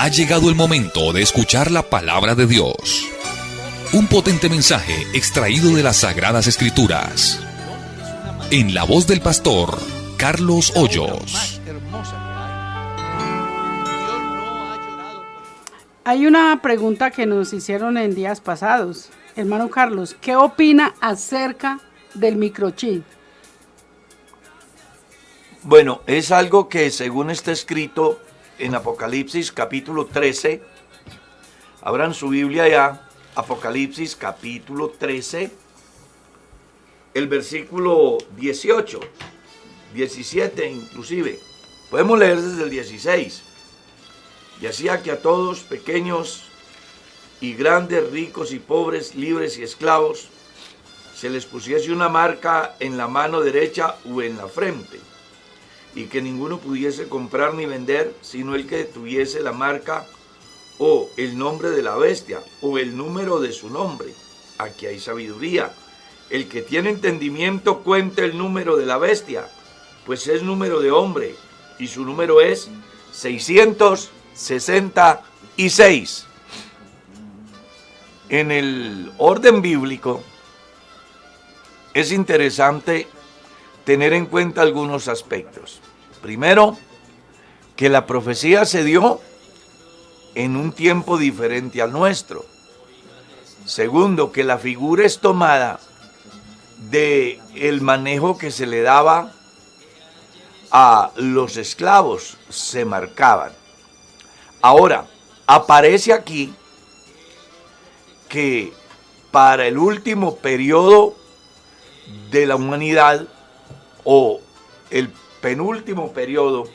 Ha llegado el momento de escuchar la palabra de Dios. Un potente mensaje extraído de las Sagradas Escrituras. En la voz del pastor Carlos Hoyos. Hay una pregunta que nos hicieron en días pasados. Hermano Carlos, ¿qué opina acerca del microchip? Bueno, es algo que según está escrito en Apocalipsis capítulo 13, abran su Biblia ya, Apocalipsis capítulo 13, el versículo 18, 17 inclusive, podemos leer desde el 16, y hacía que a todos, pequeños y grandes, ricos y pobres, libres y esclavos, se les pusiese una marca en la mano derecha o en la frente, y que ninguno pudiese comprar ni vender, sino el que tuviese la marca o el nombre de la bestia o el número de su nombre. Aquí hay sabiduría. El que tiene entendimiento cuente el número de la bestia, pues es número de hombre, y su número es 666. En el orden bíblico es interesante tener en cuenta algunos aspectos. Primero, que la profecía se dio en un tiempo diferente al nuestro. Segundo, que la figura es tomada de el manejo que se le daba a los esclavos, se marcaban. Ahora, aparece aquí que para el último periodo de la humanidad, o el penúltimo periodo,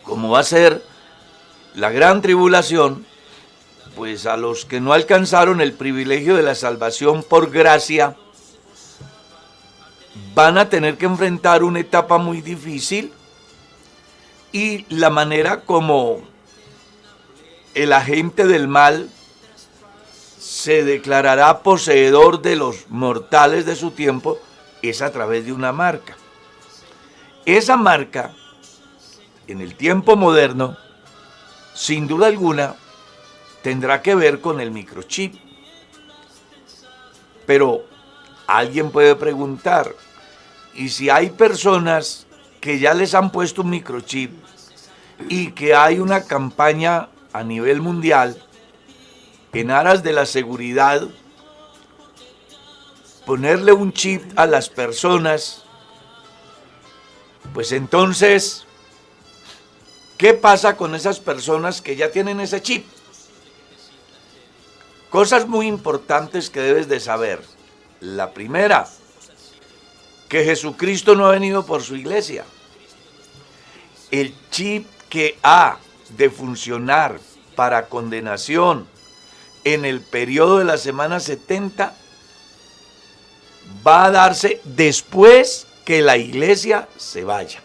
como va a ser la gran tribulación, pues a los que no alcanzaron el privilegio de la salvación por gracia, van a tener que enfrentar una etapa muy difícil, y la manera como el agente del mal se declarará poseedor de los mortales de su tiempo es a través de una marca. Esa marca, en el tiempo moderno, sin duda alguna, tendrá que ver con el microchip. Pero alguien puede preguntar, ¿y si hay personas que ya les han puesto un microchip y que hay una campaña a nivel mundial en aras de la seguridad, ponerle un chip a las personas? Pues entonces, ¿qué pasa con esas personas que ya tienen ese chip? Cosas muy importantes que debes de saber. La primera, que Jesucristo no ha venido por su iglesia. El chip que ha de funcionar para condenación en el periodo de la semana 70 va a darse después que la iglesia se vaya.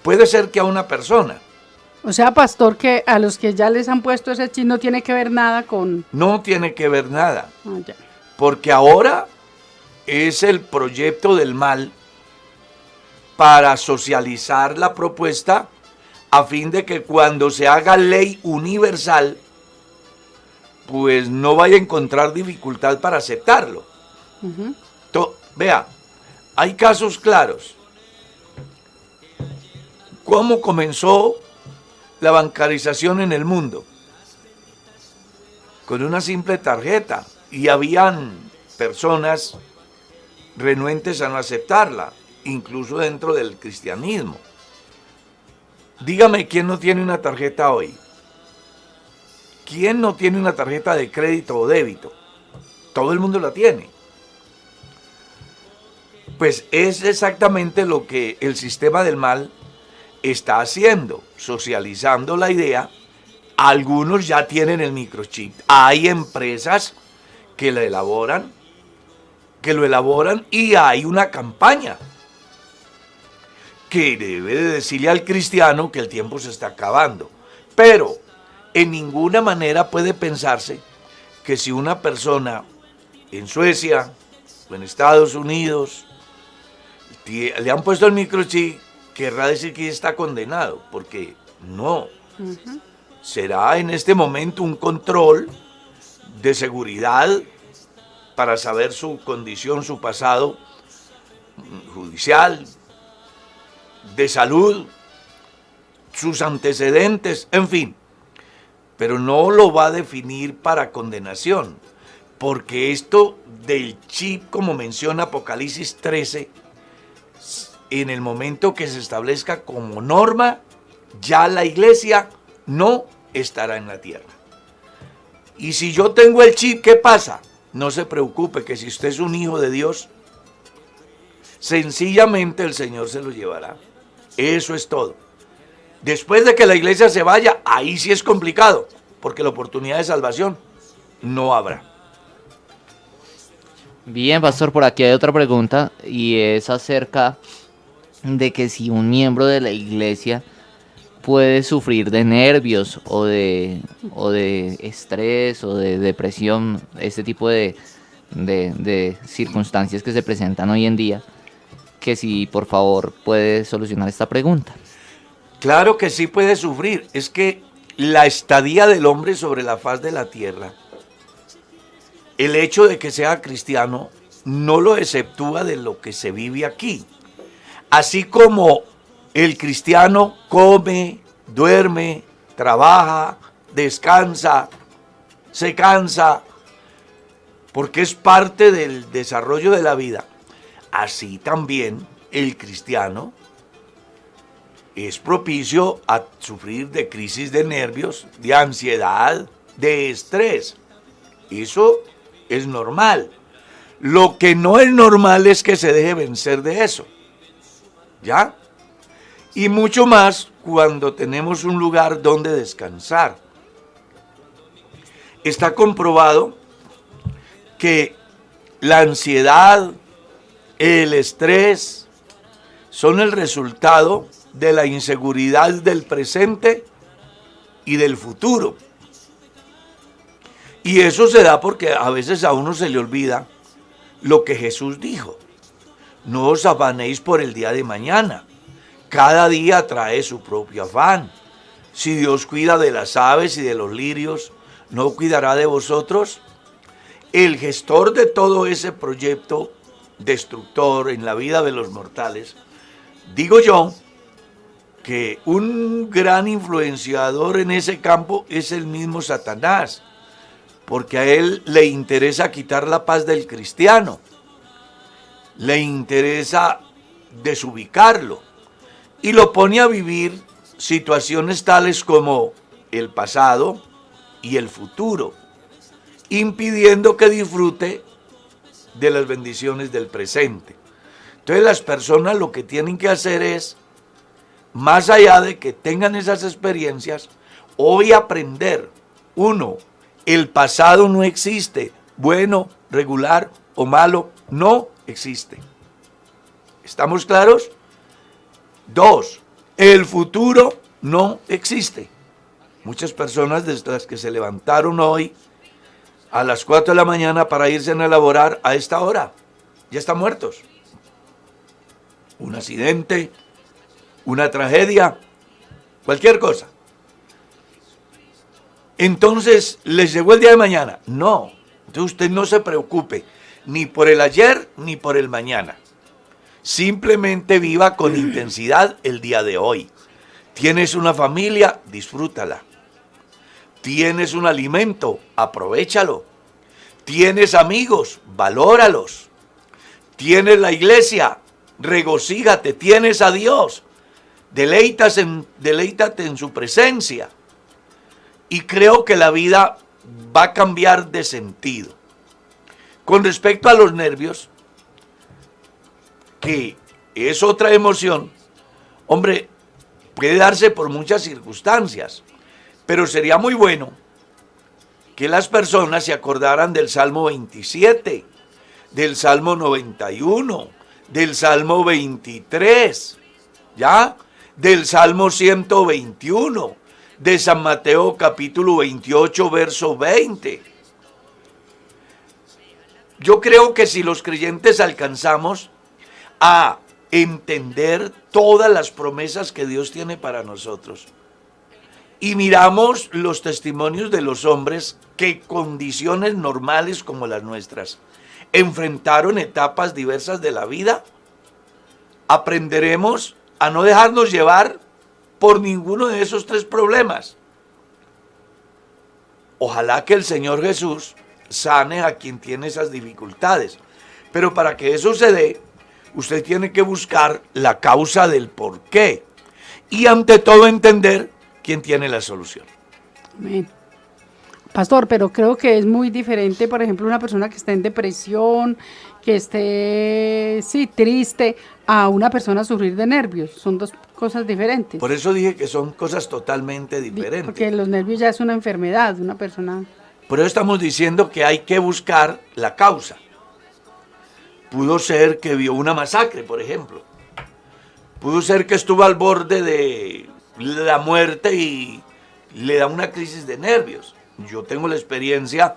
Puede ser que a una persona. O sea, pastor, que a los que ya les han puesto ese chip no tiene que ver nada con... No tiene que ver nada. Ya. Porque ahora es el proyecto del mal para socializar la propuesta a fin de que cuando se haga ley universal, pues no vaya a encontrar dificultad para aceptarlo. Vea, hay casos claros. ¿Cómo comenzó la bancarización en el mundo? Con una simple tarjeta, y habían personas renuentes a no aceptarla, incluso dentro del cristianismo. Dígame, ¿quién no tiene una tarjeta hoy? ¿Quién no tiene una tarjeta de crédito o débito? Todo el mundo la tiene. Pues es exactamente lo que el sistema del mal está haciendo, socializando la idea. Algunos ya tienen el microchip. Hay empresas que lo elaboran y hay una campaña que debe de decirle al cristiano que el tiempo se está acabando. Pero en ninguna manera puede pensarse que si una persona en Suecia o en Estados Unidos le han puesto el microchip, querrá decir que está condenado, porque no. Será en este momento un control de seguridad para saber su condición, su pasado judicial, de salud, sus antecedentes, en fin. Pero no lo va a definir para condenación, porque esto del chip, como menciona Apocalipsis 13, en el momento que se establezca como norma, ya la iglesia no estará en la tierra. Y si yo tengo el chip, ¿qué pasa? No se preocupe, que si usted es un hijo de Dios, sencillamente el Señor se lo llevará. Eso es todo. Después de que la iglesia se vaya, ahí sí es complicado, porque la oportunidad de salvación no habrá. Bien, pastor, por aquí hay otra pregunta y es acerca de que si un miembro de la iglesia puede sufrir de nervios o de estrés o de depresión, este tipo de circunstancias que se presentan hoy en día, que si por favor puede solucionar esta pregunta. Claro que sí puede sufrir. Es que la estadía del hombre sobre la faz de la tierra, el hecho de que sea cristiano, no lo exceptúa de lo que se vive aquí. Así como el cristiano come, duerme, trabaja, descansa, se cansa, porque es parte del desarrollo de la vida, así también el cristiano es propicio a sufrir de crisis de nervios, de ansiedad, de estrés. Eso es normal. Lo que no es normal es que se deje vencer de eso. ¿Ya? Y mucho más cuando tenemos un lugar donde descansar. Está comprobado que la ansiedad, el estrés, son el resultado de la inseguridad del presente y del futuro. Y eso se da porque a veces a uno se le olvida lo que Jesús dijo. No os afanéis por el día de mañana. Cada día trae su propio afán. Si Dios cuida de las aves y de los lirios, ¿no cuidará de vosotros? El gestor de todo ese proyecto destructor en la vida de los mortales, digo yo, que un gran influenciador en ese campo es el mismo Satanás, porque a él le interesa quitar la paz del cristiano, le interesa desubicarlo y lo pone a vivir situaciones tales como el pasado y el futuro, impidiendo que disfrute de las bendiciones del presente. Entonces las personas lo que tienen que hacer es, más allá de que tengan esas experiencias, hoy aprender, uno, el pasado no existe, bueno, regular o malo, no existe. ¿Estamos claros? Dos, el futuro no existe. Muchas personas desde las que se levantaron hoy a las 4 de la mañana para irse a elaborar a esta hora, ya están muertos. Un accidente, una tragedia, cualquier cosa. Entonces, ¿les llegó el día de mañana? No. Entonces usted no se preocupe, ni por el ayer, ni por el mañana. Simplemente viva con intensidad el día de hoy. Tienes una familia, disfrútala. Tienes un alimento, aprovéchalo. Tienes amigos, valóralos. Tienes la iglesia, regocíjate. Tienes a Dios, deleítate en su presencia. Y creo que la vida va a cambiar de sentido. Con respecto a los nervios, que es otra emoción, hombre, puede darse por muchas circunstancias, pero sería muy bueno que las personas se acordaran del Salmo 27, del Salmo 91, del Salmo 23, ¿ya? Del Salmo 121, de San Mateo capítulo 28, verso 20. Yo creo que si los creyentes alcanzamos a entender todas las promesas que Dios tiene para nosotros, y miramos los testimonios de los hombres que condiciones normales como las nuestras enfrentaron etapas diversas de la vida, aprenderemos a no dejarnos llevar por ninguno de esos tres problemas. Ojalá que el Señor Jesús sane a quien tiene esas dificultades. Pero para que eso se dé, usted tiene que buscar la causa del por qué. Y ante todo entender quién tiene la solución. Amén. Pastor, pero creo que es muy diferente, por ejemplo, una persona que está en depresión, que esté, sí, triste, a una persona sufrir de nervios. Son dos cosas diferentes. Por eso dije que son cosas totalmente diferentes. Porque los nervios ya es una enfermedad de una persona. Por eso estamos diciendo que hay que buscar la causa. Pudo ser que vio una masacre, por ejemplo. Pudo ser que estuvo al borde de la muerte y le da una crisis de nervios. Yo tengo la experiencia,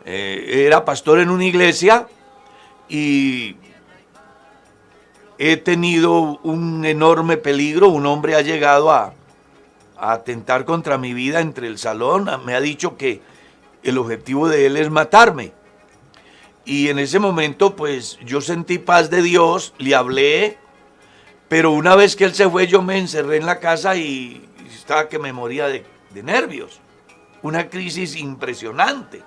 era pastor en una iglesia y he tenido un enorme peligro. Un hombre ha llegado a atentar contra mi vida entre el salón. Me ha dicho que el objetivo de él es matarme. Y en ese momento, pues, yo sentí paz de Dios, le hablé, pero una vez que él se fue, yo me encerré en la casa y estaba que me moría de nervios. Una crisis impresionante.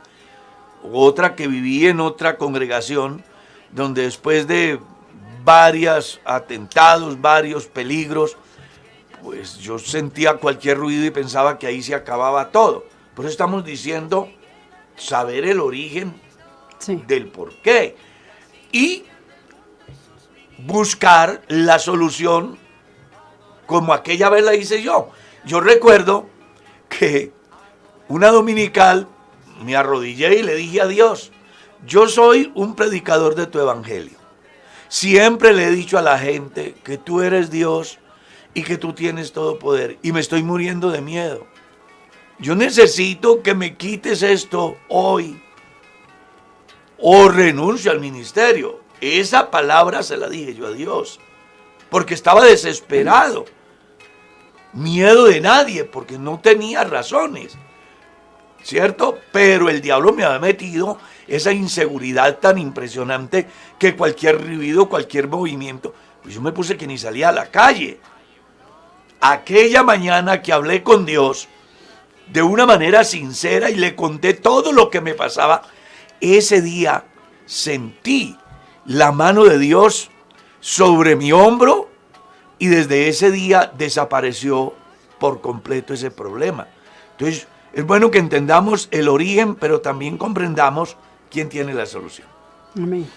Otra que viví en otra congregación, donde después de varios atentados, varios peligros, pues yo sentía cualquier ruido y pensaba que ahí se acababa todo. Por eso estamos diciendo saber el origen del por qué y buscar la solución como aquella vez la hice yo. Yo recuerdo que una dominical me arrodillé y le dije a Dios: yo soy un predicador de tu evangelio. Siempre le he dicho a la gente que tú eres Dios y que tú tienes todo poder, y me estoy muriendo de miedo. Yo necesito que me quites esto hoy o renuncio al ministerio. Esa palabra se la dije yo a Dios, porque estaba desesperado. Miedo de nadie, porque no tenía razones, ¿cierto? Pero el diablo me había metido esa inseguridad tan impresionante que cualquier ruido, cualquier movimiento, pues yo me puse que ni salía a la calle. Aquella mañana que hablé con Dios de una manera sincera y le conté todo lo que me pasaba, ese día sentí la mano de Dios sobre mi hombro y desde ese día desapareció por completo ese problema. Entonces, es bueno que entendamos el origen, pero también comprendamos quién tiene la solución. Amén.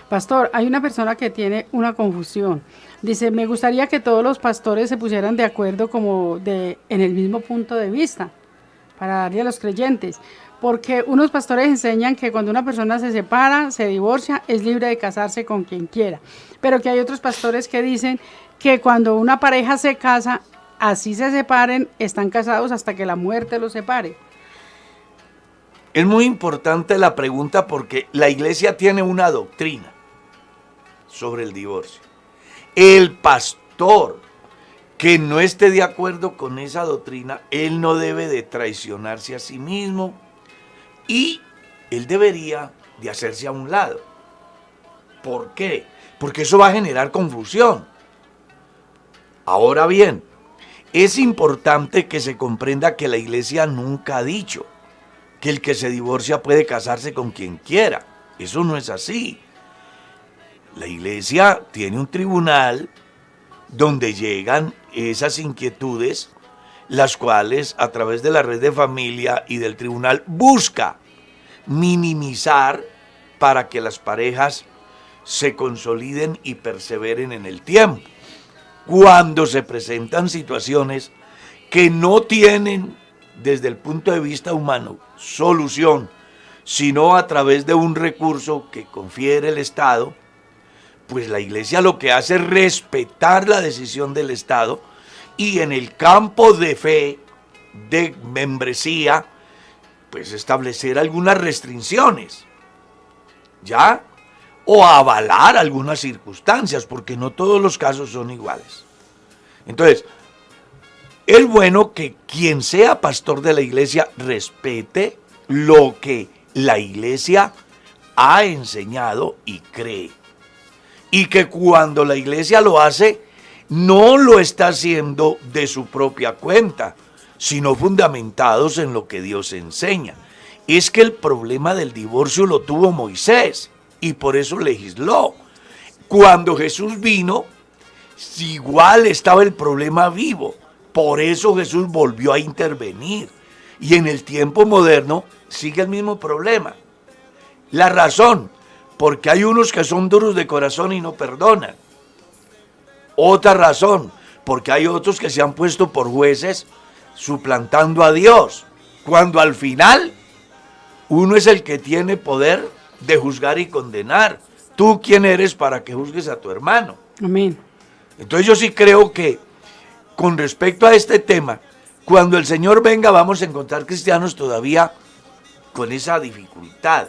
Pastor, hay una persona que tiene una confusión. Dice, me gustaría que todos los pastores se pusieran de acuerdo en el mismo punto de vista para darle a los creyentes. Porque unos pastores enseñan que cuando una persona se separa, se divorcia, es libre de casarse con quien quiera. Pero que hay otros pastores que dicen que cuando una pareja se casa, así se separen, están casados hasta que la muerte los separe. Es muy importante la pregunta porque la iglesia tiene una doctrina sobre el divorcio. El pastor que no esté de acuerdo con esa doctrina, él no debe de traicionarse a sí mismo y él debería de hacerse a un lado. ¿Por qué? Porque eso va a generar confusión. Ahora bien, es importante que se comprenda que la iglesia nunca ha dicho que el que se divorcia puede casarse con quien quiera. Eso no es así. La iglesia tiene un tribunal donde llegan esas inquietudes, las cuales a través de la red de familia y del tribunal busca minimizar para que las parejas se consoliden y perseveren en el tiempo. Cuando se presentan situaciones que no tienen desde el punto de vista humano solución, sino a través de un recurso que confiere el Estado, pues la iglesia lo que hace es respetar la decisión del Estado y en el campo de fe, de membresía, pues establecer algunas restricciones, ¿ya? O avalar algunas circunstancias, porque no todos los casos son iguales. Entonces, es bueno que quien sea pastor de la iglesia respete lo que la iglesia ha enseñado y cree. Y que cuando la iglesia lo hace, no lo está haciendo de su propia cuenta, sino fundamentados en lo que Dios enseña. Es que el problema del divorcio lo tuvo Moisés y por eso legisló. Cuando Jesús vino, igual estaba el problema vivo. Por eso Jesús volvió a intervenir. Y en el tiempo moderno sigue el mismo problema. La razón, porque hay unos que son duros de corazón y no perdonan. Otra razón, porque hay otros que se han puesto por jueces suplantando a Dios. Cuando al final uno es el que tiene poder de juzgar y condenar. ¿Tú quién eres para que juzgues a tu hermano? Amén. Entonces yo sí creo que con respecto a este tema, cuando el Señor venga vamos a encontrar cristianos todavía con esa dificultad.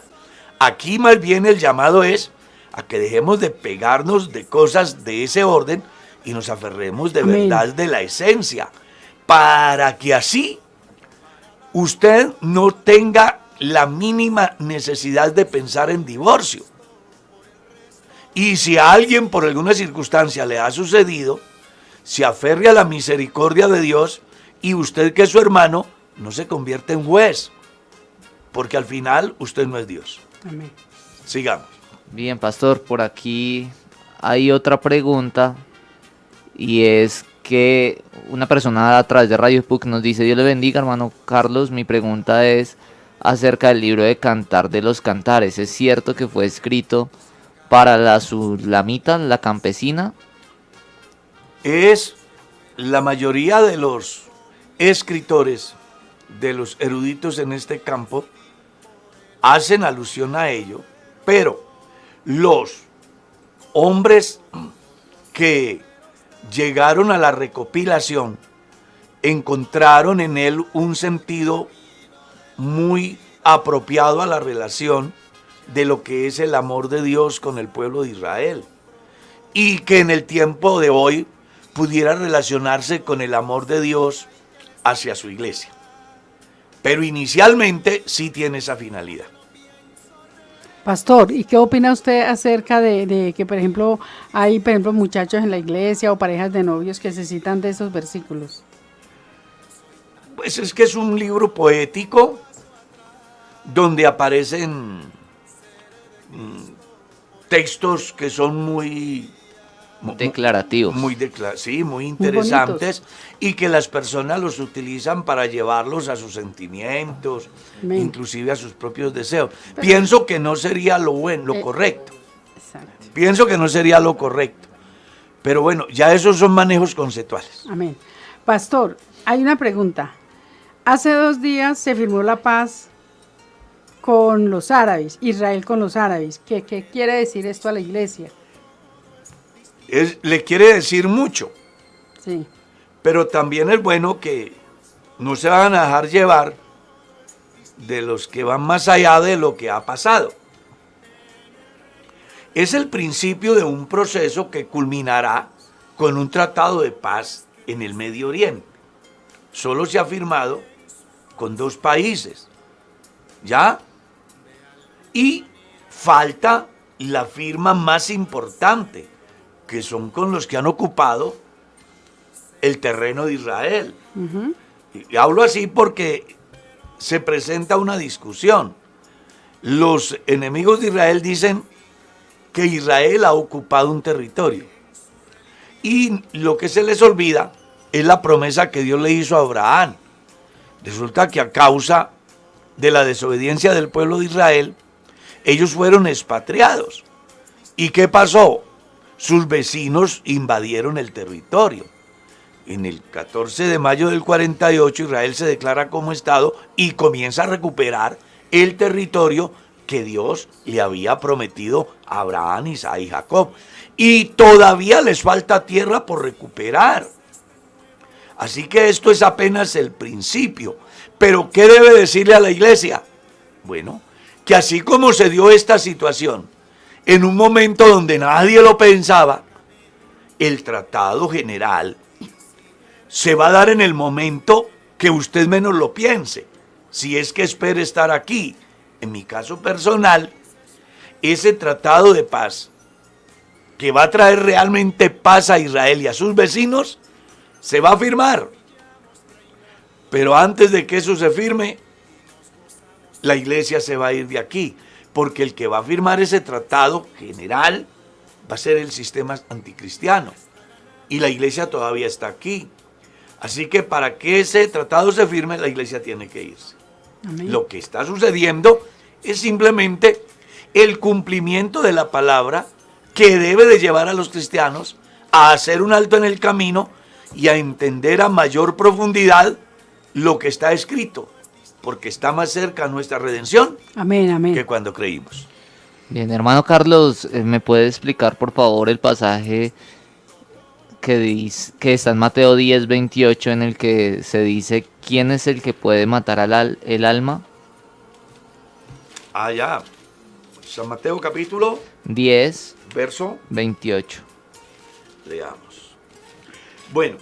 Aquí más bien el llamado es a que dejemos de pegarnos de cosas de ese orden y nos aferremos de Amén. verdad de la esencia, para que así usted no tenga la mínima necesidad de pensar en divorcio. Y si a alguien por alguna circunstancia le ha sucedido, se aferre a la misericordia de Dios y usted, que es su hermano, no se convierte en juez, porque al final usted no es Dios. Amén. Sigamos. Bien, pastor, por aquí hay otra pregunta y es que una persona a través de Radio Puc nos dice: Dios le bendiga, hermano Carlos, mi pregunta es acerca del libro de Cantar de los Cantares. ¿Es cierto que fue escrito para la sulamita, la campesina? Es la mayoría de los escritores, de los eruditos en este campo, hacen alusión a ello, pero los hombres que llegaron a la recopilación encontraron en él un sentido muy apropiado a la relación de lo que es el amor de Dios con el pueblo de Israel, y que en el tiempo de hoy pudiera relacionarse con el amor de Dios hacia su iglesia. Pero inicialmente sí tiene esa finalidad. Pastor, ¿y qué opina usted acerca de que, por ejemplo, hay, por ejemplo, muchachos en la iglesia o parejas de novios que se citan de esos versículos? Pues es que es un libro poético donde aparecen textos que son muy Declarativos. muy interesantes, y que las personas los utilizan para llevarlos a sus sentimientos, Amén. inclusive a sus propios deseos. Pienso que no sería lo correcto. Exacto. Pienso que no sería lo correcto. Pero bueno, ya esos son manejos conceptuales. Amén. Pastor, hay una pregunta. Hace 2 días se firmó la paz con los árabes, Israel con los árabes. ¿Qué quiere decir esto a la iglesia? Le quiere decir mucho, Sí. pero también es bueno que no se van a dejar llevar de los que van más allá de lo que ha pasado. Es el principio de un proceso que culminará con un tratado de paz en el Medio Oriente. Solo se ha firmado con 2 países, ¿ya? Y falta la firma más importante, que son con los que han ocupado el terreno de Israel. Ujú. Y hablo así porque se presenta una discusión. Los enemigos de Israel dicen que Israel ha ocupado un territorio. Y lo que se les olvida es la promesa que Dios le hizo a Abraham. Resulta que a causa de la desobediencia del pueblo de Israel, ellos fueron expatriados. ¿Y qué pasó? Sus vecinos invadieron el territorio. En el 14 de mayo del 48, Israel se declara como Estado y comienza a recuperar el territorio que Dios le había prometido a Abraham, Isaac y Jacob. Y todavía les falta tierra por recuperar. Así que esto es apenas el principio. Pero ¿qué debe decirle a la iglesia? Bueno, que así como se dio esta situación, en un momento donde nadie lo pensaba, el tratado general se va a dar en el momento que usted menos lo piense, si es que espera estar aquí. En mi caso personal, ese tratado de paz, que va a traer realmente paz a Israel y a sus vecinos, se va a firmar. Pero antes de que eso se firme, la iglesia se va a ir de aquí, porque el que va a firmar ese tratado general va a ser el sistema anticristiano, y la iglesia todavía está aquí. Así que para que ese tratado se firme, la iglesia tiene que irse. Amén. Lo que está sucediendo es simplemente el cumplimiento de la palabra que debe de llevar a los cristianos a hacer un alto en el camino y a entender a mayor profundidad lo que está escrito, porque está más cerca nuestra redención Amén, amén. que cuando creímos. Bien, hermano Carlos, ¿me puede explicar por favor el pasaje que está en Mateo 10:28 en el que se dice quién es el que puede matar el alma? Ya. San Mateo capítulo 10, verso 28. Leamos. Bueno,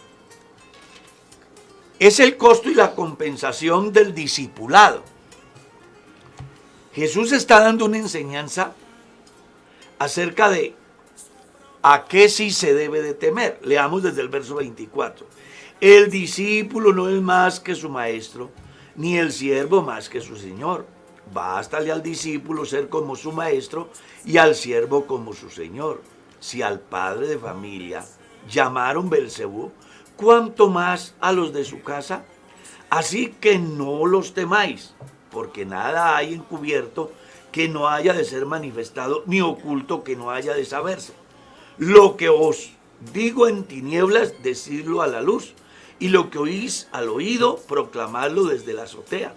es el costo y la compensación del discipulado. Jesús está dando una enseñanza acerca de a qué sí se debe de temer. Leamos desde el verso 24. El discípulo no es más que su maestro, ni el siervo más que su señor. Bástale al discípulo ser como su maestro y al siervo como su señor. Si al padre de familia llamaron Belcebú, ¿cuánto más a los de su casa? Así que no los temáis, porque nada hay encubierto que no haya de ser manifestado, ni oculto que no haya de saberse. Lo que os digo en tinieblas, decidlo a la luz, y lo que oís al oído, proclamadlo desde la azotea.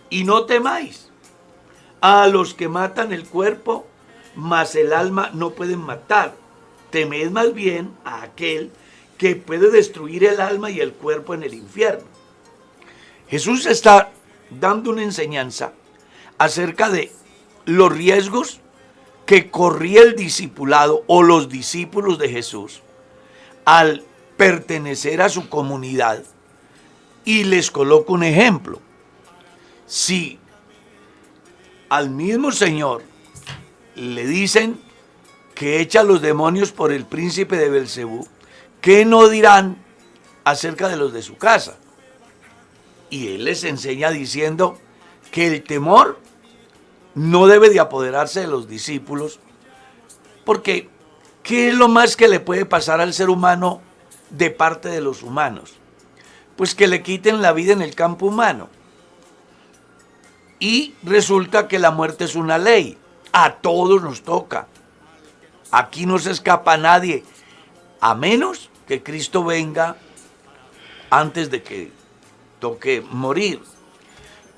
Y no temáis a los que matan el cuerpo, mas el alma no pueden matar. Temed más bien a aquel que puede destruir el alma y el cuerpo en el infierno. Jesús está dando una enseñanza acerca de los riesgos que corría el discipulado o los discípulos de Jesús al pertenecer a su comunidad, y les coloco un ejemplo. Si al mismo Señor le dicen que echa a los demonios por el príncipe de Belcebú, ¿qué no dirán acerca de los de su casa? Y él les enseña diciendo que el temor no debe de apoderarse de los discípulos, porque ¿qué es lo más que le puede pasar al ser humano de parte de los humanos? Pues que le quiten la vida en el campo humano. Y resulta que la muerte es una ley. A todos nos toca. Aquí no se escapa nadie, a menos que Cristo venga antes de que toque morir.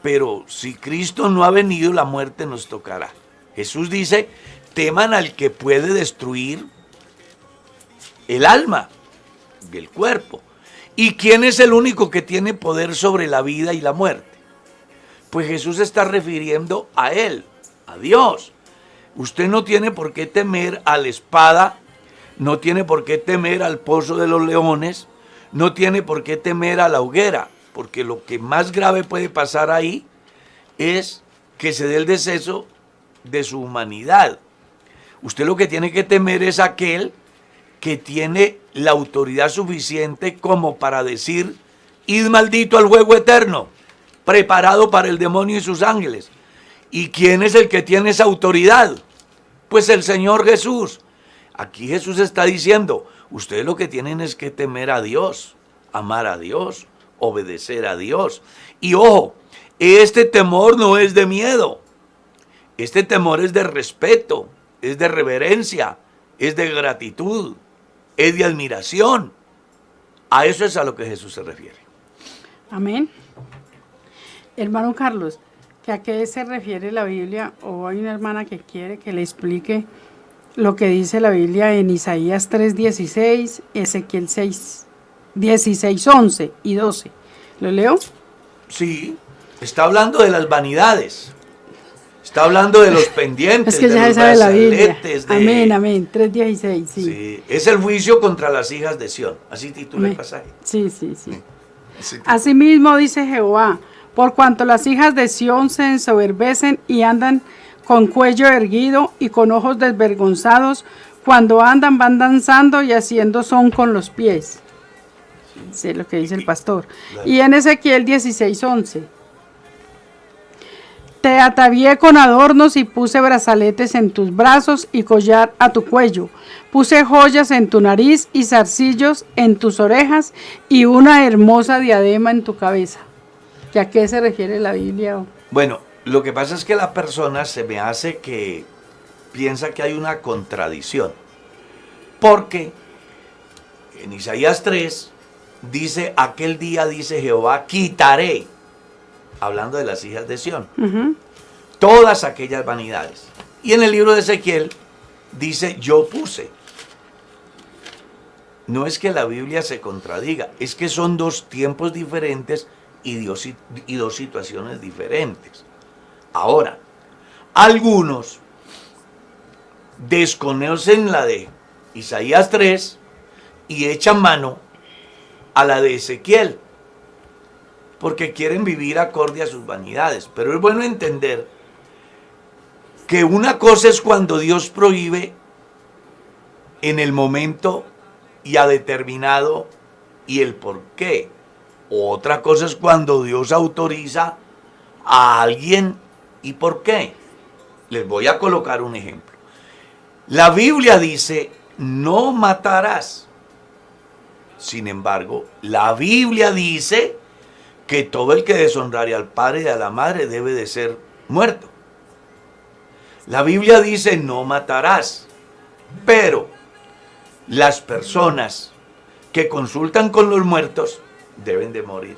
Pero si Cristo no ha venido, la muerte nos tocará. Jesús dice, teman al que puede destruir el alma y el cuerpo. ¿Y quién es el único que tiene poder sobre la vida y la muerte? Pues Jesús está refiriendo a Él, a Dios. Usted no tiene por qué temer a la espada, no tiene por qué temer al pozo de los leones, no tiene por qué temer a la hoguera, porque lo que más grave puede pasar ahí es que se dé el deceso de su humanidad. Usted lo que tiene que temer es aquel que tiene la autoridad suficiente como para decir, id maldito al fuego eterno, preparado para el demonio y sus ángeles. ¿Y quién es el que tiene esa autoridad? Pues el Señor Jesús. Aquí Jesús está diciendo, ustedes lo que tienen es que temer a Dios, amar a Dios, obedecer a Dios. Y ojo, este temor no es de miedo, este temor es de respeto, es de reverencia, es de gratitud, es de admiración. A eso es a lo que Jesús se refiere. Amén. Hermano Carlos, ¿que ¿a qué se refiere la Biblia? O hay una hermana que quiere que le explique lo que dice la Biblia en Isaías 3:16, Ezequiel 6:16, 11 y 12. ¿Lo leo? Sí, está hablando de las vanidades. Está hablando de los pendientes, Es que de ya los se sabe la Biblia. brazaletes, de... Amén, amén. 3:16, sí. Sí, es el juicio contra las hijas de Sión. Así titula el Amén. pasaje. Sí, sí, sí. Así titula. Asimismo dice Jehová, por cuanto las hijas de Sión se ensoberbecen y andan con cuello erguido y con ojos desvergonzados, cuando andan van danzando y haciendo son con los pies. Sí, lo que dice el pastor. Y en Ezequiel 16:11. Te atavié con adornos y puse brazaletes en tus brazos y collar a tu cuello. Puse joyas en tu nariz y zarcillos en tus orejas y una hermosa diadema en tu cabeza. ¿Y a qué se refiere la Biblia? Bueno, lo que pasa es que la persona se me hace que piensa que hay una contradicción. Porque en Isaías 3 dice, aquel día dice Jehová, quitaré, hablando de las hijas de Sión, todas aquellas vanidades. Y en el libro de Ezequiel dice, yo puse. No es que la Biblia se contradiga, es que son dos tiempos diferentes y dos situaciones diferentes. Ahora, algunos desconocen la de Isaías 3 y echan mano a la de Ezequiel, porque quieren vivir acorde a sus vanidades. Pero es bueno entender que una cosa es cuando Dios prohíbe en el momento y a determinado y el por qué. Otra cosa es cuando Dios autoriza a alguien y por qué. Les voy a colocar un ejemplo. La Biblia dice, no matarás. Sin embargo, la Biblia dice que todo el que deshonrare al padre y a la madre debe de ser muerto. La Biblia dice, no matarás. Pero las personas que consultan con los muertos deben de morir.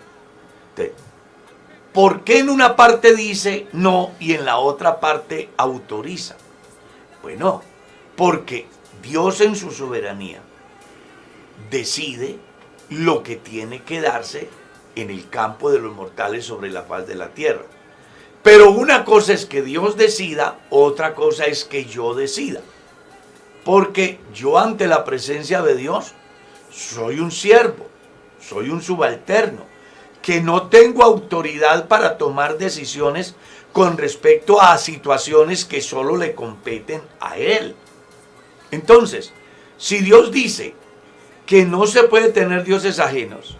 ¿Por qué en una parte dice no y en la otra parte autoriza? Bueno, porque Dios en su soberanía decide lo que tiene que darse en el campo de los mortales sobre la faz de la tierra. Pero una cosa es que Dios decida, otra cosa es que yo decida. Porque yo ante la presencia de Dios soy un siervo, soy un subalterno, que no tengo autoridad para tomar decisiones con respecto a situaciones que solo le competen a Él. Entonces, si Dios dice que no se puede tener dioses ajenos,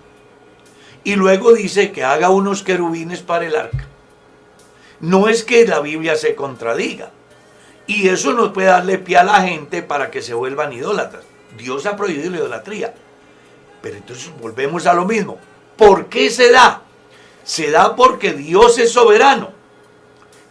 y luego dice que haga unos querubines para el arca, no es que la Biblia se contradiga. Y eso no puede darle pie a la gente para que se vuelvan idólatras. Dios ha prohibido la idolatría. Pero entonces volvemos a lo mismo. ¿Por qué se da? Se da porque Dios es soberano.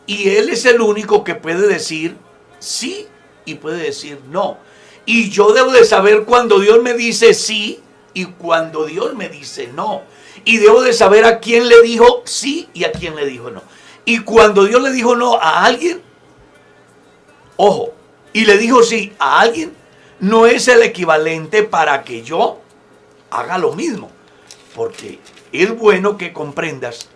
Y Él es el único que puede decir sí y puede decir no. Y yo debo de saber cuando Dios me dice sí y cuando Dios me dice no. Y debo de saber a quién le dijo sí y a quién le dijo no. Y cuando Dios le dijo no a alguien, ojo, y le dijo sí a alguien, no es el equivalente para que yo haga lo mismo. Porque es bueno que comprendas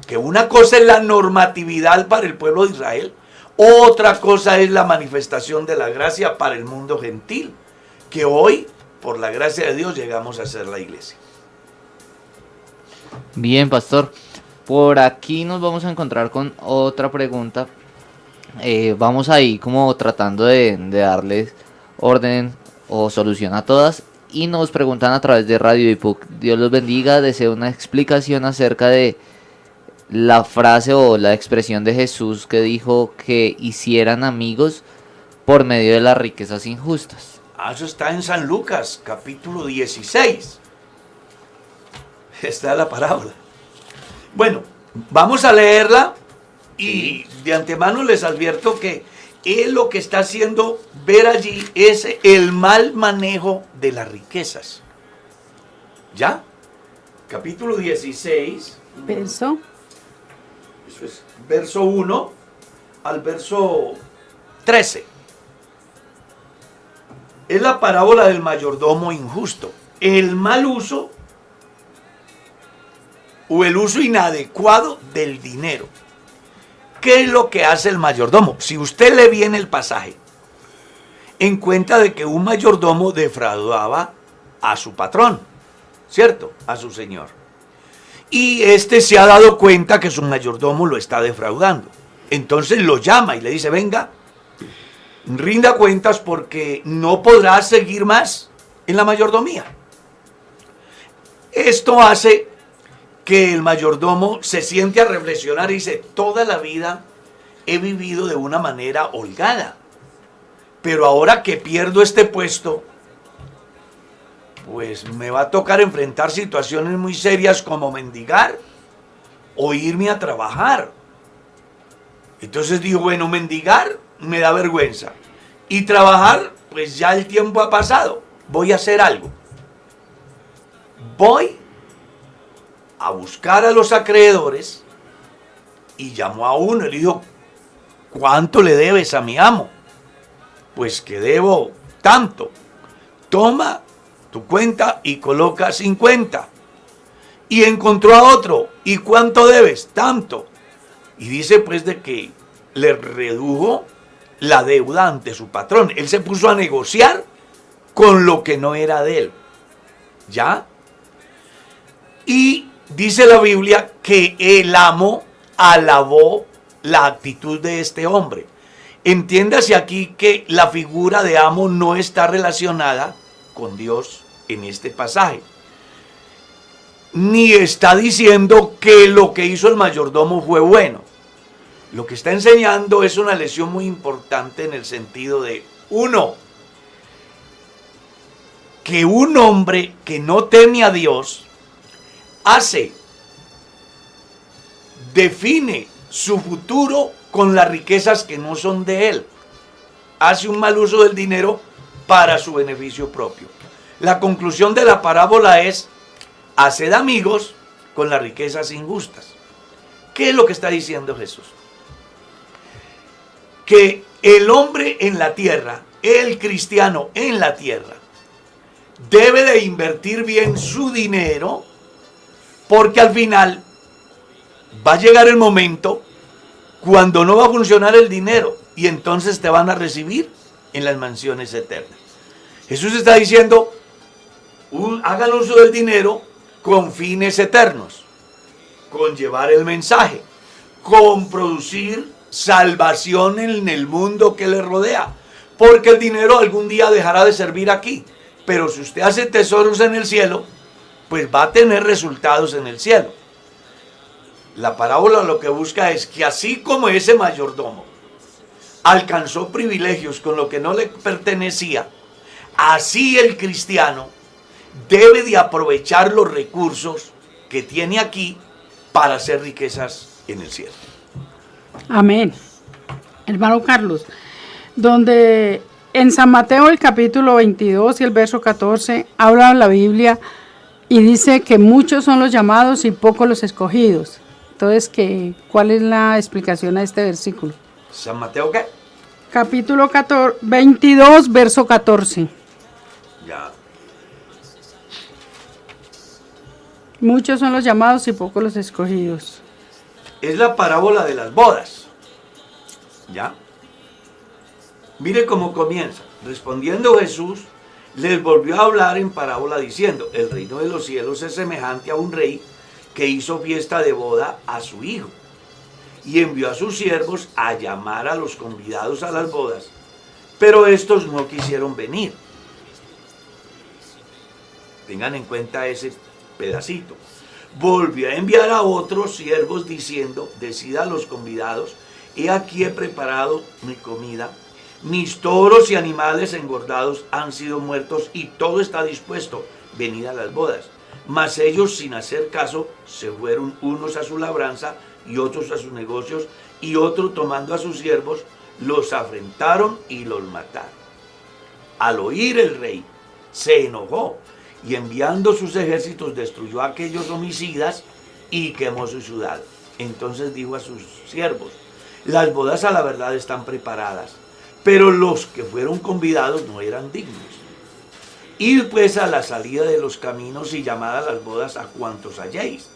que una cosa es la normatividad para el pueblo de Israel, otra cosa es la manifestación de la gracia para el mundo gentil, que hoy, por la gracia de Dios, llegamos a ser la iglesia. Bien, pastor. Por aquí nos vamos a encontrar con otra pregunta. Vamos ahí como tratando de darles orden o solución a todas. Y nos preguntan a través de Radio IPUC. Dios los bendiga. Deseo una explicación acerca de la frase o la expresión de Jesús que dijo que hicieran amigos por medio de las riquezas injustas. Eso está en San Lucas, capítulo 16. Está la parábola. Bueno, vamos a leerla y de antemano les advierto que Él lo que está haciendo ver allí es el mal manejo de las riquezas. ¿Ya? Capítulo 16. Verso. Eso es verso 1 al verso 13. Es la parábola del mayordomo injusto. El mal uso o el uso inadecuado del dinero. ¿Qué es lo que hace el mayordomo? Si usted lee bien el pasaje, encuentra de que un mayordomo defraudaba a su patrón, ¿cierto? A su señor. Y este se ha dado cuenta que su mayordomo lo está defraudando. Entonces lo llama y le dice, venga, rinda cuentas porque no podrás seguir más en la mayordomía. Esto hace que el mayordomo se siente a reflexionar y dice, toda la vida he vivido de una manera holgada, pero ahora que pierdo este puesto, pues me va a tocar enfrentar situaciones muy serias como mendigar o irme a trabajar. Entonces digo, bueno, mendigar me da vergüenza y trabajar, pues ya el tiempo ha pasado, voy a hacer algo. Voy a buscar a los acreedores y llamó a uno y le dijo, ¿cuánto le debes a mi amo? Pues que debo tanto. Toma tu cuenta y coloca 50. Y encontró a otro. ¿Y cuánto debes? Tanto. Y dice pues de que le redujo la deuda ante su patrón. Él se puso a negociar con lo que no era de él. ¿Ya? Y dice la Biblia que el amo alabó la actitud de este hombre. Entiéndase aquí que la figura de amo no está relacionada con Dios en este pasaje. Ni está diciendo que lo que hizo el mayordomo fue bueno. Lo que está enseñando es una lección muy importante en el sentido de, uno, que un hombre que no teme a Dios define su futuro con las riquezas que no son de él. Hace un mal uso del dinero para su beneficio propio. La conclusión de la parábola es, haced amigos con las riquezas injustas. ¿Qué es lo que está diciendo Jesús? Que el hombre en la tierra, el cristiano en la tierra, debe de invertir bien su dinero, porque al final va a llegar el momento cuando no va a funcionar el dinero y entonces te van a recibir en las mansiones eternas. Jesús está diciendo, hagan uso del dinero con fines eternos, con llevar el mensaje, con producir salvación en el mundo que le rodea, porque el dinero algún día dejará de servir aquí, pero si usted hace tesoros en el cielo, pues va a tener resultados en el cielo. La parábola lo que busca es que así como ese mayordomo alcanzó privilegios con lo que no le pertenecía, así el cristiano debe de aprovechar los recursos que tiene aquí para hacer riquezas en el cielo. Amén. Hermano Carlos, donde en San Mateo el capítulo 22 y el verso 14 habla la Biblia y dice que muchos son los llamados y pocos los escogidos. Entonces, ¿cuál es la explicación a este versículo? ¿San Mateo qué? Capítulo 22, verso 14. Ya. Muchos son los llamados y pocos los escogidos. Es la parábola de las bodas. ¿Ya? Mire cómo comienza. Respondiendo Jesús, les volvió a hablar en parábola diciendo, el reino de los cielos es semejante a un rey que hizo fiesta de boda a su hijo y envió a sus siervos a llamar a los convidados a las bodas, pero estos no quisieron venir. Tengan en cuenta ese pedacito. Volvió a enviar a otros siervos diciendo, decida a los convidados, he aquí he preparado mi comida, mis toros y animales engordados han sido muertos y todo está dispuesto, venid a las bodas. Mas ellos, sin hacer caso, se fueron unos a su labranza y otros a sus negocios, y otros, tomando a sus siervos, los afrentaron y los mataron. Al oír el rey, se enojó y enviando sus ejércitos destruyó a aquellos homicidas y quemó su ciudad. Entonces dijo a sus siervos, las bodas a la verdad están preparadas, pero los que fueron convidados no eran dignos. Id pues a la salida de los caminos y llamad a las bodas a cuantos halléis.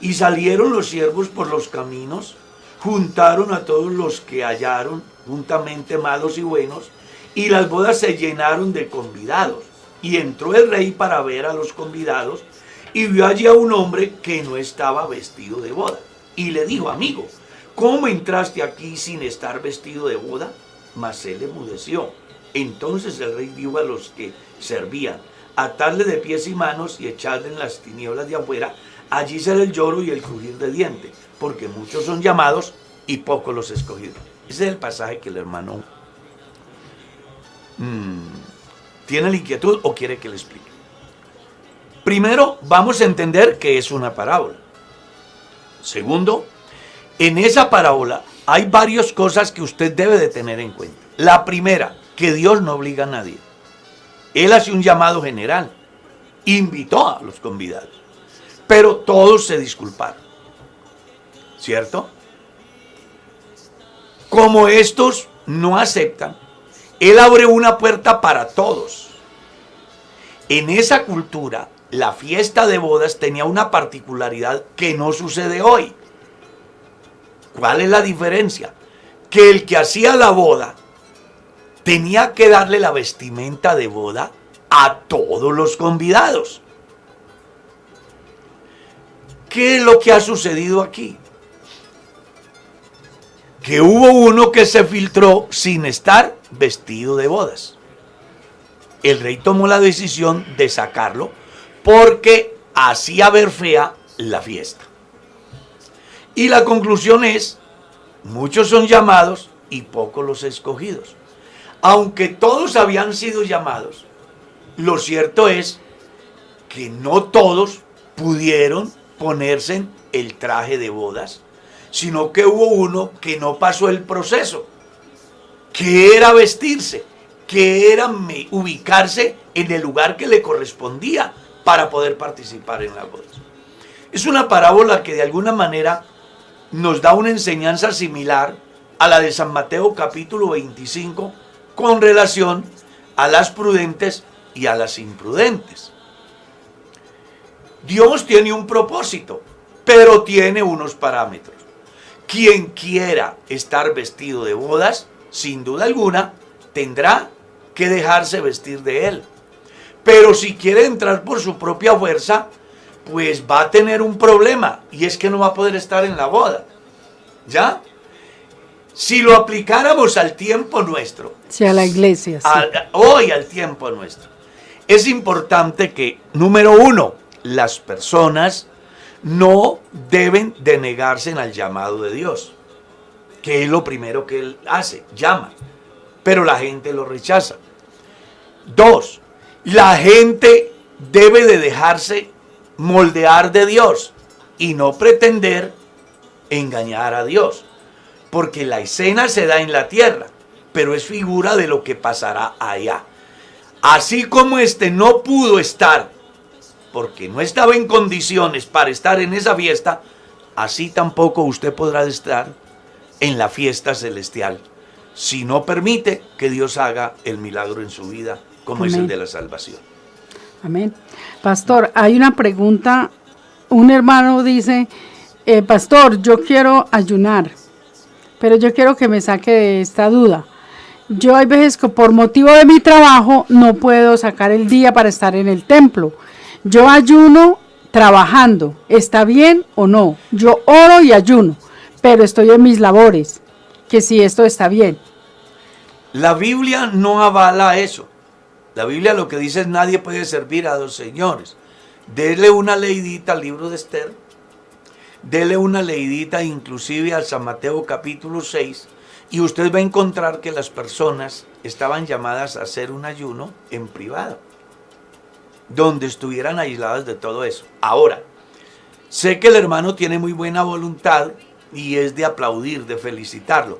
Y salieron los siervos por los caminos, juntaron a todos los que hallaron, juntamente malos y buenos, y las bodas se llenaron de convidados. Y entró el rey para ver a los convidados, y vio allí a un hombre que no estaba vestido de boda. Y le dijo: amigo, ¿cómo entraste aquí sin estar vestido de boda? Mas él enmudeció. Entonces el rey dijo a los que servían: atarle de pies y manos y echarle en las tinieblas de afuera. Allí será el lloro y el crujir de dientes, porque muchos son llamados y pocos los escogidos. Ese es el pasaje que el hermano tiene la inquietud o quiere que le explique. Primero, vamos a entender que es una parábola. Segundo, en esa parábola hay varias cosas que usted debe de tener en cuenta. La primera, que Dios no obliga a nadie. Él hace un llamado general. Invitó a los convidados. Pero todos se disculparon. ¿Cierto? Como estos no aceptan, Él abre una puerta para todos. En esa cultura, la fiesta de bodas tenía una particularidad que no sucede hoy. ¿Cuál es la diferencia? Que el que hacía la boda tenía que darle la vestimenta de boda a todos los convidados. ¿Qué es lo que ha sucedido aquí? Que hubo uno que se filtró sin estar vestido de bodas. El rey tomó la decisión de sacarlo porque hacía ver fea la fiesta. Y la conclusión es: muchos son llamados y pocos los escogidos. Aunque todos habían sido llamados, lo cierto es que no todos pudieron ponerse el traje de bodas, sino que hubo uno que no pasó el proceso, que era vestirse, que era ubicarse en el lugar que le correspondía para poder participar en la boda. Es una parábola que de alguna manera nos da una enseñanza similar a la de San Mateo capítulo 25 con relación a las prudentes y a las imprudentes. Dios tiene un propósito, pero tiene unos parámetros. Quien quiera estar vestido de bodas, sin duda alguna, tendrá que dejarse vestir de él. Pero si quiere entrar por su propia fuerza, pues va a tener un problema, y es que no va a poder estar en la boda. ¿Ya? Si lo aplicáramos al tiempo nuestro, Sí, a la iglesia. Sí. Hoy al tiempo nuestro, es importante que, número uno, las personas no deben de negarse al llamado de Dios, que es lo primero que Él hace, llama, pero la gente lo rechaza. Dos, la gente debe de dejarse moldear de Dios y no pretender engañar a Dios, porque la escena se da en la tierra, pero es figura de lo que pasará allá. Así como este no pudo estar porque no estaba en condiciones para estar en esa fiesta, así tampoco usted podrá estar en la fiesta celestial, si no permite que Dios haga el milagro en su vida, como es el de la salvación. Amén. Pastor, hay una pregunta. Un hermano dice: pastor, yo quiero ayunar, pero yo quiero que me saque de esta duda. Yo hay veces que por motivo de mi trabajo no puedo sacar el día para estar en el templo. Yo ayuno trabajando, ¿está bien o no? Yo oro y ayuno, pero estoy en mis labores, que si esto está bien. La Biblia no avala eso. La Biblia lo que dice es: nadie puede servir a dos señores. Dele una leidita al libro de Esther, dele una leidita inclusive al San Mateo capítulo 6, y usted va a encontrar que las personas estaban llamadas a hacer un ayuno en privado, donde estuvieran aisladas de todo eso. Ahora, sé que el hermano tiene muy buena voluntad y es de aplaudir, de felicitarlo,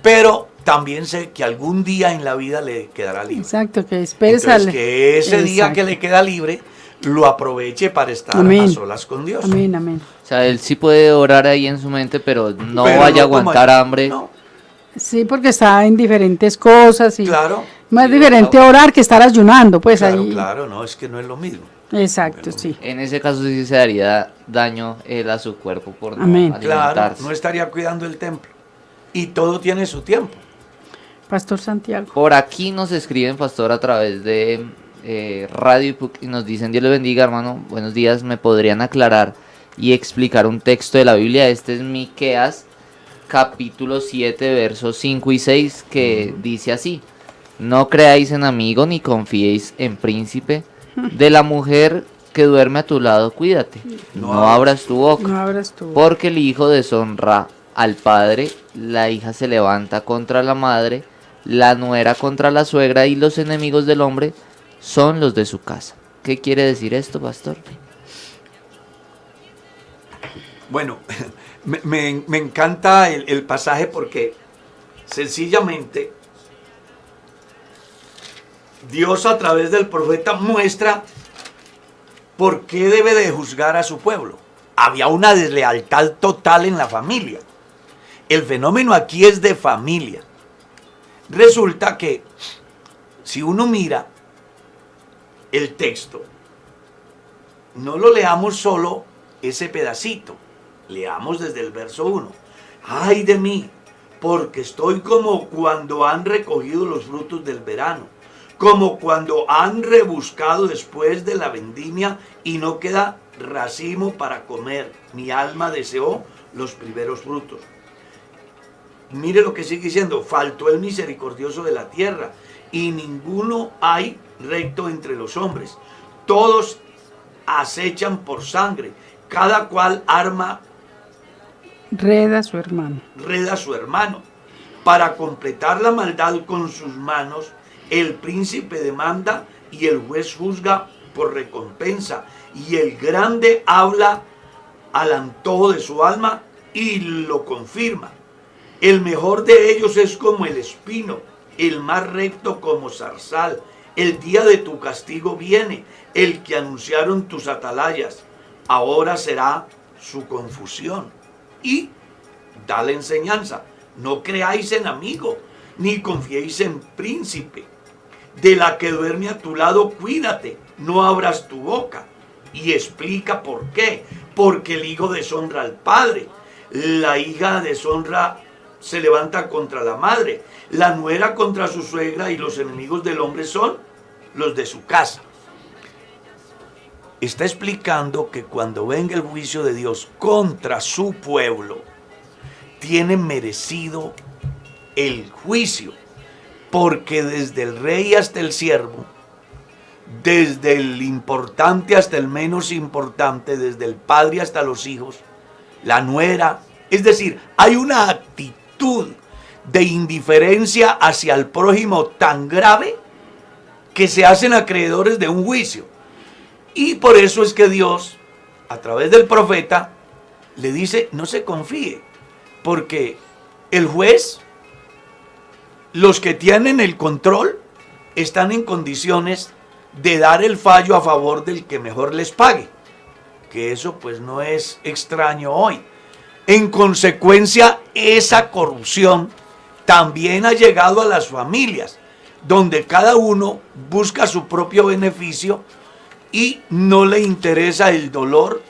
pero también sé que algún día en la vida le quedará libre. Exacto, que esperes. Entonces, que ese día que le queda libre lo aproveche para estar a solas con Dios. Amén, amén. O sea, él sí puede orar ahí en su mente, pero no Pero vaya a no aguantar hambre. No, Sí, porque está en diferentes cosas y claro. más diferente orar que estar ayunando, pues Claro, ahí. claro, no, es que no es lo mismo. Exacto, sí. En ese caso sí se daría daño él a su cuerpo por no Amén. Claro, alimentarse. no estaría cuidando el templo. Y todo tiene su tiempo. Pastor Santiago. Por aquí nos escriben, pastor, a través de Radio Ipuc y nos dicen: Dios le bendiga, hermano, buenos días, ¿me podrían aclarar y explicar un texto de la Biblia? Este es Miqueas, capítulo 7, versos 5 y 6, que dice así: no creáis en amigo ni confiéis en príncipe, de la mujer que duerme a tu lado, cuídate, no abras tu boca. No abras tu boca. Porque el hijo deshonra al padre, la hija se levanta contra la madre, la nuera contra la suegra, y los enemigos del hombre son los de su casa. ¿Qué quiere decir esto, pastor? Bueno, me encanta el pasaje porque sencillamente Dios a través del profeta muestra por qué debe de juzgar a su pueblo. Había una deslealtad total en la familia. El fenómeno aquí es de familia. Resulta que si uno mira el texto, no lo leamos solo ese pedacito, leamos desde el verso 1. Ay de mí, porque estoy como cuando han recogido los frutos del verano, como cuando han rebuscado después de la vendimia y no queda racimo para comer. Mi alma deseó los primeros frutos. Mire lo que sigue diciendo: faltó el misericordioso de la tierra, y ninguno hay recto entre los hombres. Todos acechan por sangre, cada cual Reda a su hermano. reda a su hermano. Para completar la maldad con sus manos, el príncipe demanda y el juez juzga por recompensa, y el grande habla al antojo de su alma y lo confirma. El mejor de ellos es como el espino, el más recto como zarzal. El día de tu castigo viene, el que anunciaron tus atalayas. Ahora será su confusión. Y da la enseñanza: no creáis en amigo, ni confiéis en príncipe. De la que duerme a tu lado, cuídate, no abras tu boca. Y explica por qué. Porque el hijo deshonra al padre, la hija deshonra, se levanta contra la madre, la nuera contra su suegra, y los enemigos del hombre son los de su casa. Está explicando que cuando venga el juicio de Dios contra su pueblo, tiene merecido el juicio, porque desde el rey hasta el siervo, desde el importante hasta el menos importante, desde el padre hasta los hijos, la nuera, es decir, hay una actitud de indiferencia hacia el prójimo tan grave que se hacen acreedores de un juicio. Y por eso es que Dios, a través del profeta, le dice: no se confíe, porque el juez, los que tienen el control, están en condiciones de dar el fallo a favor del que mejor les pague. Que eso pues no es extraño hoy. En consecuencia, esa corrupción también ha llegado a las familias, donde cada uno busca su propio beneficio y no le interesa el dolor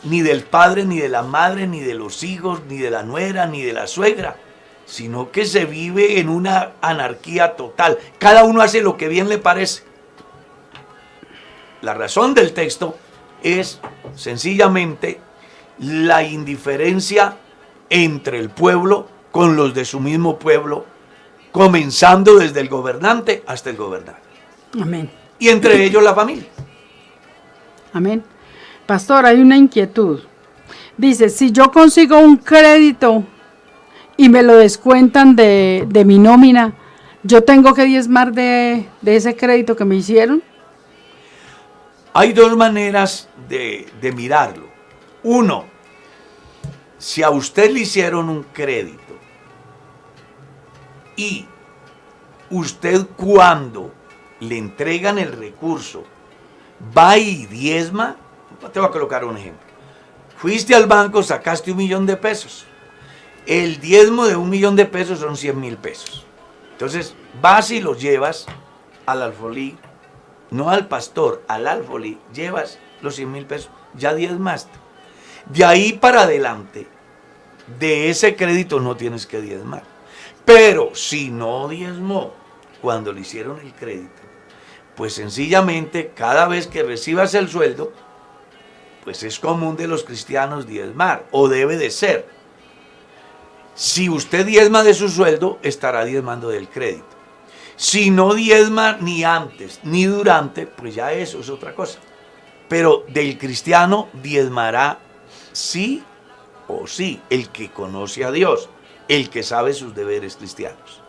ni del padre, ni de la madre, ni de los hijos, ni de la nuera, ni de la suegra, sino que se vive en una anarquía total. Cada uno hace lo que bien le parece. La razón del texto es sencillamente la indiferencia entre el pueblo con los de su mismo pueblo, comenzando desde el gobernante hasta el gobernado. Amén. Y entre ellos la familia. Amén. Pastor, hay una inquietud. Dice: si yo consigo un crédito y me lo descuentan de mi nómina, ¿yo tengo que diezmar de ese crédito que me hicieron? Hay dos maneras de mirarlo. Uno, si a usted le hicieron un crédito y usted, cuando le entregan el recurso, va y diezma. Te voy a colocar un ejemplo. Fuiste al banco, sacaste 1.000.000 de pesos. El diezmo de 1.000.000 de pesos son 100.000 pesos. Entonces vas y los llevas al alfolí no al pastor, al alfolí, llevas los 100,000 pesos, ya diezmaste. De ahí para adelante, de ese crédito no tienes que diezmar. Pero si no diezmó cuando le hicieron el crédito, pues sencillamente cada vez que recibas el sueldo, pues es común de los cristianos diezmar, o debe de ser. Si usted diezma de su sueldo, estará diezmando del crédito. Si no diezma ni antes ni durante, pues ya eso es otra cosa. Pero del cristiano diezmará sí o sí, el que conoce a Dios, el que sabe sus deberes cristianos.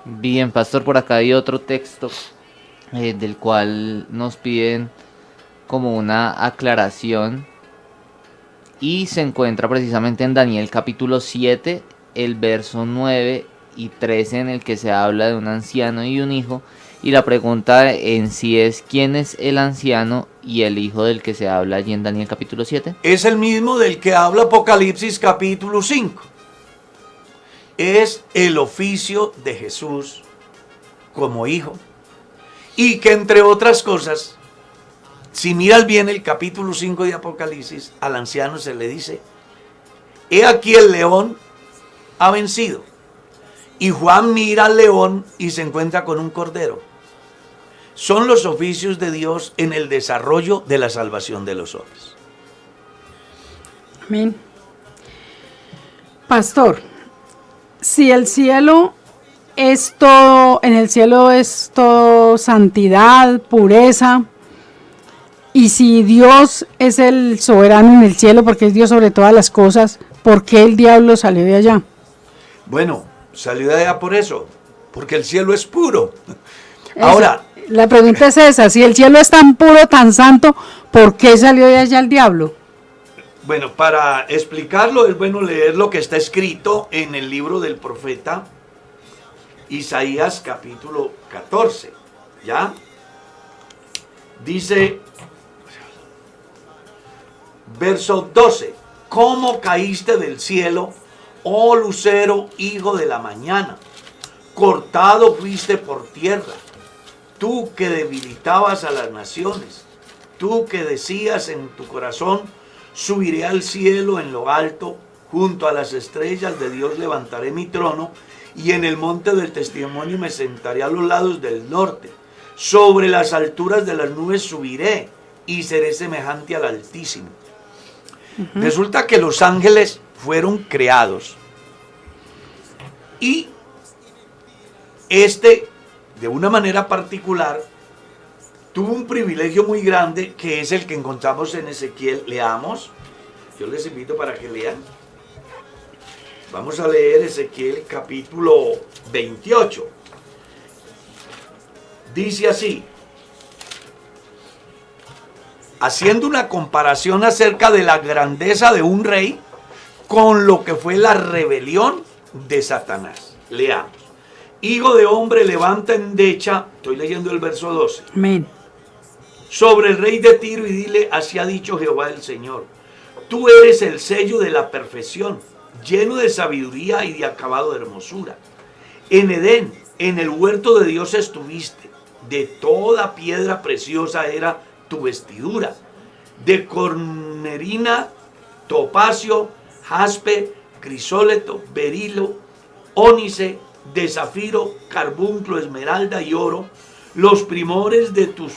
Bien, pastor, por acá hay otro texto del cual nos piden como una aclaración y se encuentra precisamente en Daniel capítulo 7, el verso 9 y 13, en el que se habla de un anciano y un hijo, y la pregunta en sí es: ¿quién es el anciano y el hijo del que se habla allí en Daniel capítulo 7? Es el mismo del que habla Apocalipsis capítulo 5. Es el oficio de Jesús como hijo. Y que entre otras cosas, si miras bien el capítulo 5 de Apocalipsis, al anciano se le dice: he aquí el león ha vencido. Y Juan mira al león y se encuentra con un cordero. Son los oficios de Dios en el desarrollo de la salvación de los hombres. Amén. Pastor, si el cielo es todo, en el cielo es todo santidad, pureza, y si Dios es el soberano en el cielo, porque es Dios sobre todas las cosas, ¿por qué el diablo salió de allá? Bueno, salió de allá por eso, porque el cielo es puro. Ahora, la pregunta es esa: si el cielo es tan puro, tan santo, ¿por qué salió de allá el diablo? bueno, para explicarlo es bueno leer lo que está escrito en el libro del profeta Isaías capítulo 14, ¿ya? Dice, verso 12, ¿cómo caíste del cielo, oh lucero, hijo de la mañana? Cortado fuiste por tierra, tú que debilitabas a las naciones, tú que decías en tu corazón, subiré al cielo en lo alto, junto a las estrellas de Dios levantaré mi trono, y en el monte del testimonio me sentaré a los lados del norte. Sobre las alturas de las nubes subiré y seré semejante al Altísimo. Resulta que los ángeles fueron creados y de una manera particular, tuvo un privilegio muy grande, que es el que encontramos en Ezequiel. Leamos. Yo les invito para que lean. Vamos a leer Ezequiel capítulo 28. Dice así, haciendo una comparación acerca de la grandeza de un rey con lo que fue la rebelión de Satanás. Leamos. Hijo de hombre, levanta endecha, estoy leyendo el verso 12. Amén. Sobre el rey de Tiro y dile, así ha dicho Jehová el Señor. Tú eres el sello de la perfección, lleno de sabiduría y de acabado de hermosura. En Edén, en el huerto de Dios estuviste. De toda piedra preciosa era tu vestidura. De cornerina, topacio, jaspe, crisóleto, berilo, ónice, de zafiro, carbunclo, esmeralda y oro. Los primores de tus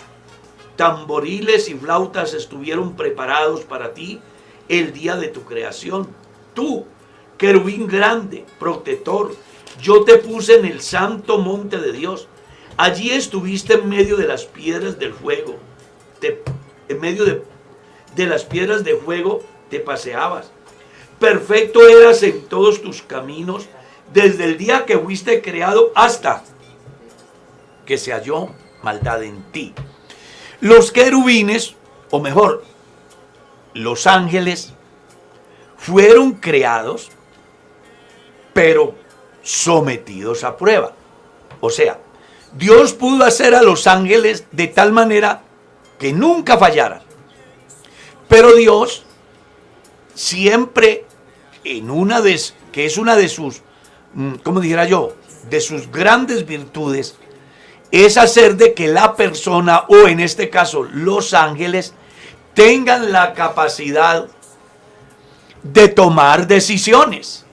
tamboriles y flautas estuvieron preparados para ti el día de tu creación. Tú, querubín grande, protector, yo te puse en el santo monte de Dios. Allí estuviste en medio de las piedras del fuego. En medio de las piedras de fuego te paseabas. Perfecto eras en todos tus caminos, desde el día que fuiste creado hasta que se halló maldad en ti. Los querubines, o mejor, los ángeles, fueron creados, pero sometidos a prueba. O sea, Dios pudo hacer a los ángeles de tal manera que nunca fallaran. Pero Dios siempre que es una de sus, ¿cómo dijera yo? De sus grandes virtudes, es hacer de que la persona, o en este caso los ángeles, tengan la capacidad de tomar decisiones,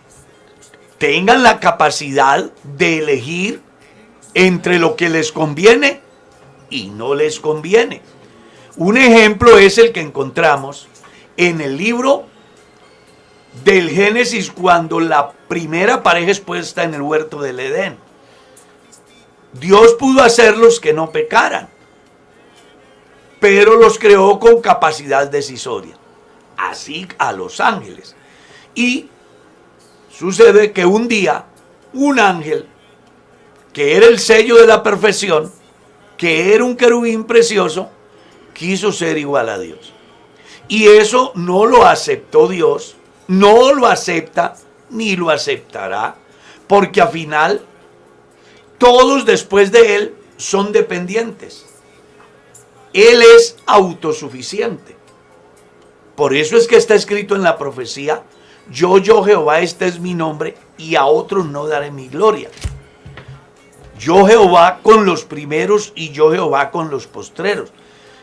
tengan la capacidad de elegir entre lo que les conviene y no les conviene. Un ejemplo es el que encontramos en el libro del Génesis, cuando la primera pareja es puesta en el huerto del Edén. Dios pudo hacerlos que no pecaran, pero los creó con capacidad decisoria, así a los ángeles. Y sucede que un día un ángel, que era el sello de la perfección, que era un querubín precioso, quiso ser igual a Dios. Y eso no lo aceptó Dios, no lo acepta ni lo aceptará, porque al final todos después de él son dependientes. Él es autosuficiente. Por eso es que está escrito en la profecía: yo Jehová, este es mi nombre, y a otros no daré mi gloria. Yo Jehová con los primeros y yo Jehová con los postreros.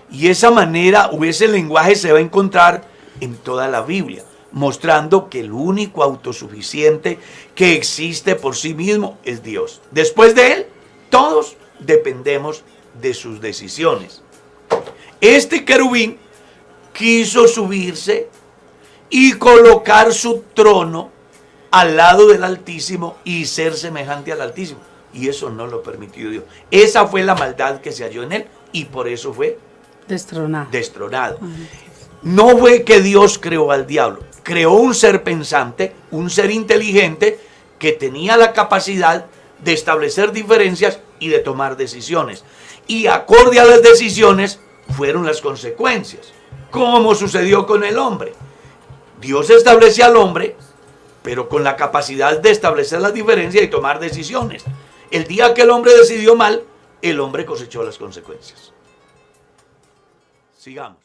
Y esa manera o ese lenguaje se va a encontrar en toda la Biblia, mostrando que el único autosuficiente que existe por sí mismo es Dios. Después de él, todos dependemos de sus decisiones. Este querubín quiso subirse y colocar su trono al lado del Altísimo y ser semejante al Altísimo. Y eso no lo permitió Dios. Esa fue la maldad que se halló en él y por eso fue destronado. No fue que Dios creó al diablo, creó un ser pensante, un ser inteligente que tenía la capacidad de establecer diferencias y de tomar decisiones. Y acorde a las decisiones fueron las consecuencias, como sucedió con el hombre. Dios establece al hombre, pero con la capacidad de establecer las diferencias y tomar decisiones. El día que el hombre decidió mal, el hombre cosechó las consecuencias. Sigamos.